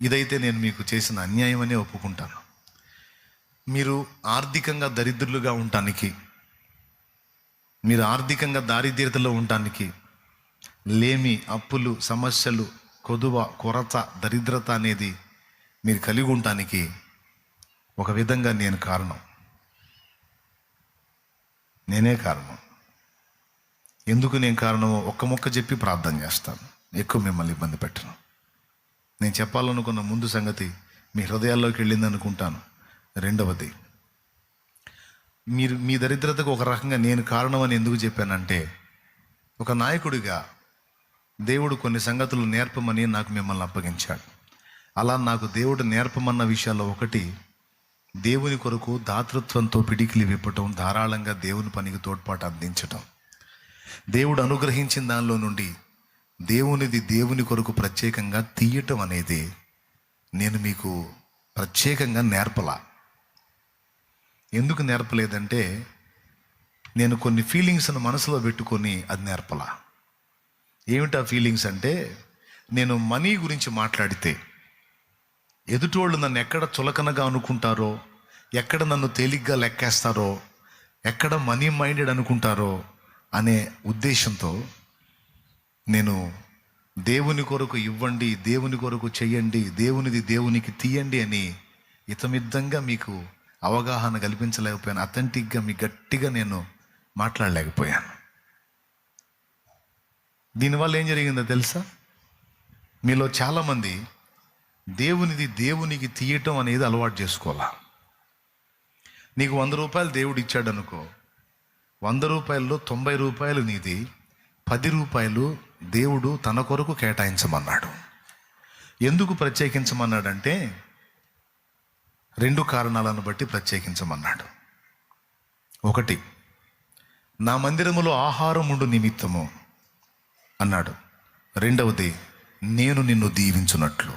ఇదైతే నేను మీకు చేసిన అన్యాయం అనే ఒప్పుకుంటాను. మీరు ఆర్థికంగా దరిద్రులుగా ఉండటానికి, మీరు ఆర్థికంగా దారిద్ర్యతలో ఉండటానికి, లేమి, అప్పులు, సమస్యలు, కొదువ, కొరత, దరిద్రత అనేది మీరు కలిగి ఉండటానికి ఒక విధంగా నేను కారణం. నేనే కారణం. ఎందుకు నేను కారణమో ఒక్క ముక్క చెప్పి ప్రార్థన చేస్తాను. ఎక్కువ మిమ్మల్ని ఇబ్బంది పెట్టను. నేను చెప్పాలనుకున్న ముందు సంగతి మీ హృదయాల్లోకి వెళ్ళింది అనుకుంటాను. రెండవది, మీ దరిద్రతకు ఒక రకంగా నేను కారణం అని ఎందుకు చెప్పానంటే, ఒక నాయకుడిగా దేవుడు కొన్ని సంగతులు నేర్పమని నాకు మిమ్మల్ని అప్పగించాడు. అలా నాకు దేవుడు నేర్పమన్న విషయాల్లో ఒకటి, దేవుని కొరకు దాతృత్వంతో పిడికిలి విప్పటం, ధారాళంగా దేవుని పనికి తోడ్పాటు అందించటం. దేవుడు అనుగ్రహించిన దానిలో నుండి దేవునిది దేవుని కొరకు ప్రత్యేకంగా తీయటం అనేది నేను మీకు ప్రత్యేకంగా నేర్పలా. ఎందుకు నేర్పలేదంటే, నేను కొన్ని ఫీలింగ్స్ను మనసులో పెట్టుకొని అది నేర్పలా. ఏమిటా ఫీలింగ్స్ అంటే, నేను మనీ గురించి మాట్లాడితే ఎదుటోళ్ళు నన్ను ఎక్కడ చులకనగా అనుకుంటారో, ఎక్కడ నన్ను తేలిగ్గా లెక్కేస్తారో, ఎక్కడ మనీ మైండెడ్ అనుకుంటారో అనే ఉద్దేశంతో నేను దేవుని కొరకు ఇవ్వండి, దేవుని కొరకు చెయ్యండి, దేవునిది దేవునికి తీయండి అని ఇతమిద్దంగా మీకు అవగాహన కల్పించలేకపోయాను. అథెంటిక్గా మీ గట్టిగా నేను మాట్లాడలేకపోయాను. దీనివల్ల ఏం జరిగిందో తెలుసా? మీలో చాలామంది దేవునిది దేవునికి తీయటం అనేది అలవాటు చేసుకోవాలా. నీకు 100 రూపాయలు దేవుడు ఇచ్చాడు అనుకో, 100 రూపాయల్లో 90 రూపాయలు నీది, 10 రూపాయలు దేవుడు తన కొరకు కేటాయించమన్నాడు. ఎందుకు ప్రత్యేకించమన్నాడంటే, 2 కారణాలను బట్టి ప్రత్యేకించమన్నాడు. ఒకటి, నా మందిరములో ఆహారం ఉండు నిమిత్తము అన్నాడు. రెండవది, నేను నిన్ను దీవించున్నట్లు.